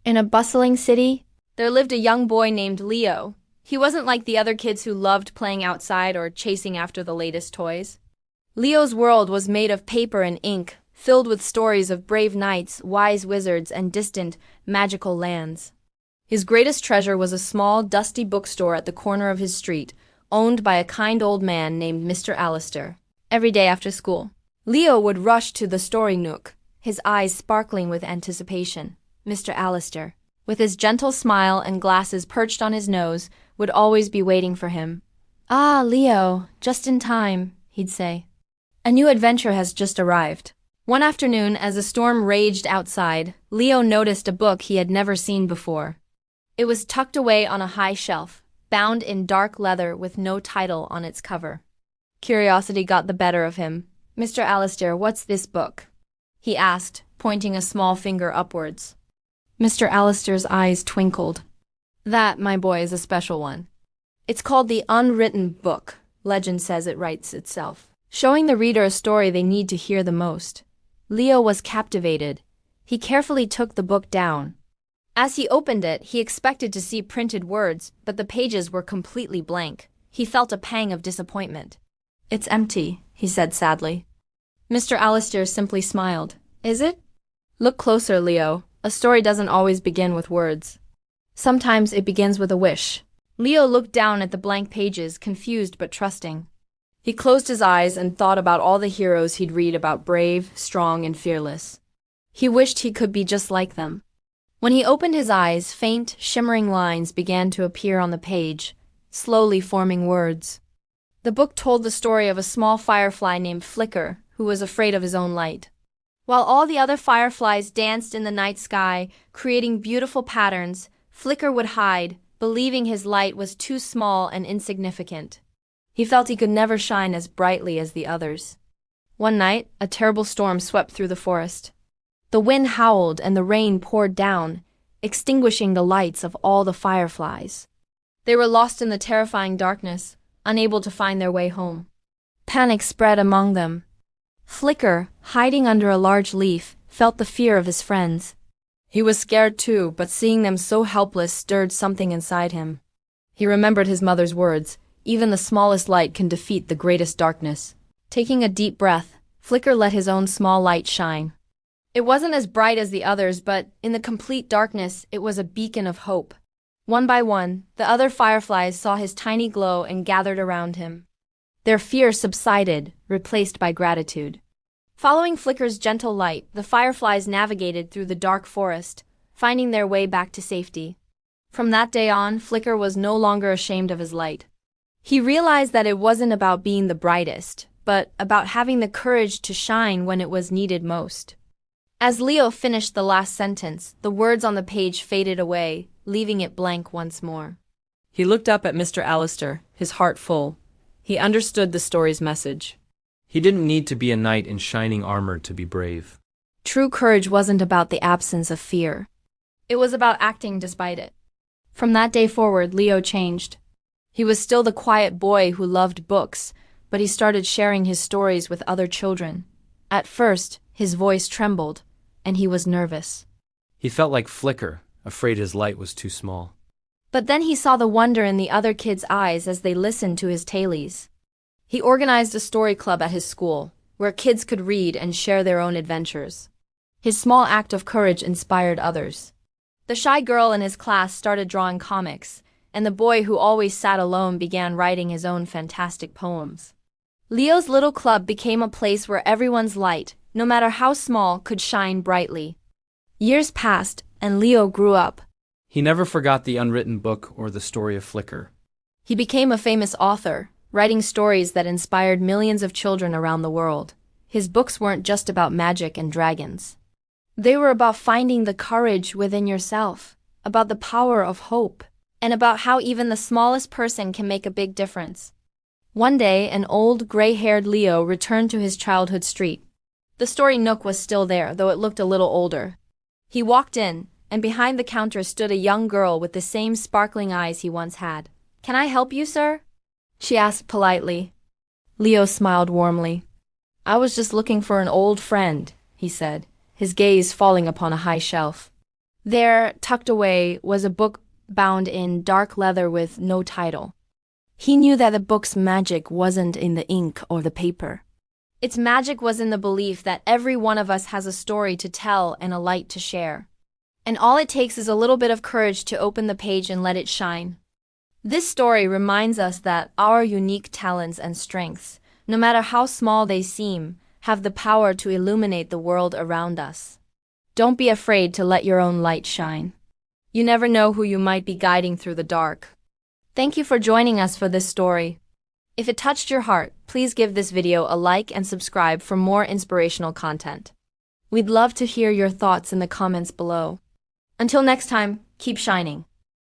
In a bustling city, there lived a young boy named Leo. He wasn't like the other kids who loved playing outside or chasing after the latest toys. Leo's world was made of paper and ink, filled with stories of brave knights, wise wizards, and distant, magical lands. His greatest treasure was a small, dusty bookstore at the corner of his street, owned by a kind old man named Mr. Allister. Every day after school, Leo would rush to the story nook, his eyes sparkling with anticipation. Mr. Allister, with his gentle smile and glasses perched on his nose, would always be waiting for him. "Ah, Leo, just in time," he'd say. "A new adventure has just arrived." One afternoon, as a storm raged outside, Leo noticed a book he had never seen before. It was tucked away on a high shelf, bound in dark leather with no title on its cover. Curiosity got the better of him. "Mr. Allister, what's this book?" he asked, pointing a small finger upwards. Mr. Allister's eyes twinkled. "That, my boy, is a special one. It's called the Unwritten Book. Legend says it writes itself, showing the reader a story they need to hear the most." Leo was captivated. He carefully took the book down. As he opened it, he expected to see printed words, but the pages were completely blank. He felt a pang of disappointment. "It's empty," he said sadly. Mr. Allister simply smiled. "Is it? Look closer, Leo. A story doesn't always begin with words. Sometimes it begins with a wish." Leo looked down at the blank pages, confused but trusting. He closed his eyes and thought about all the heroes he'd read about, brave, strong, and fearless. He wished he could be just like them. When he opened his eyes, faint, shimmering lines began to appear on the page, slowly forming words. The book told the story of a small firefly named Flicker, who was afraid of his own light. While all the other fireflies danced in the night sky, creating beautiful patterns, Flicker would hide, believing his light was too small and insignificant. He felt he could never shine as brightly as the others. One night, a terrible storm swept through the forest. The wind howled and the rain poured down, extinguishing the lights of all the fireflies. They were lost in the terrifying darkness, unable to find their way home. Panic spread among them. Flicker, hiding under a large leaf, felt the fear of his friends. He was scared too, but seeing them so helpless stirred something inside him. He remembered his mother's words, "Even the smallest light can defeat the greatest darkness." Taking a deep breath, Flicker let his own small light shine. It wasn't as bright as the others, but in the complete darkness, it was a beacon of hope. One by one, the other fireflies saw his tiny glow and gathered around him. Their fear subsided, replaced by gratitude. Following Flicker's gentle light, the fireflies navigated through the dark forest, finding their way back to safety. From that day on, Flicker was no longer ashamed of his light. He realized that it wasn't about being the brightest, but about having the courage to shine when it was needed most. As Leo finished the last sentence, the words on the page faded away, leaving it blank once more. He looked up at Mr. Allister, his heart full. He understood the story's message. He didn't need to be a knight in shining armor to be brave. True courage wasn't about the absence of fear. It was about acting despite it. From that day forward, Leo changed. He was still the quiet boy who loved books, but he started sharing his stories with other children. At first, his voice trembled, and he was nervous. He felt like Flicker, afraid his light was too small. But then he saw the wonder in the other kids' eyes as they listened to his tales. He organized a story club at his school, where kids could read and share their own adventures. His small act of courage inspired others. The shy girl in his class started drawing comics, and the boy who always sat alone began writing his own fantastic poems. Leo's little club became a place where everyone's light, no matter how small, could shine brightly. Years passed, and Leo grew up. He never forgot the unwritten book or the story of Flicker. He became a famous author, writing stories that inspired millions of children around the world. His books weren't just about magic and dragons. They were about finding the courage within yourself, about the power of hope, and about how even the smallest person can make a big difference. One day, an old, gray-haired Leo returned to his childhood street. The story nook was still there, though it looked a little older. He walked in, and behind the counter stood a young girl with the same sparkling eyes he once had. "Can I help you, sir?" she asked politely. Leo smiled warmly. "I was just looking for an old friend," he said, his gaze falling upon a high shelf. There, tucked away, was a book bound in dark leather with no title. He knew that the book's magic wasn't in the ink or the paper. Its magic was in the belief that every one of us has a story to tell and a light to share. And all it takes is a little bit of courage to open the page and let it shine. This story reminds us that our unique talents and strengths, no matter how small they seem, have the power to illuminate the world around us. Don't be afraid to let your own light shine. You never know who you might be guiding through the dark. Thank you for joining us for this story. If it touched your heart, please give this video a like and subscribe for more inspirational content. We'd love to hear your thoughts in the comments below. Until next time, keep shining.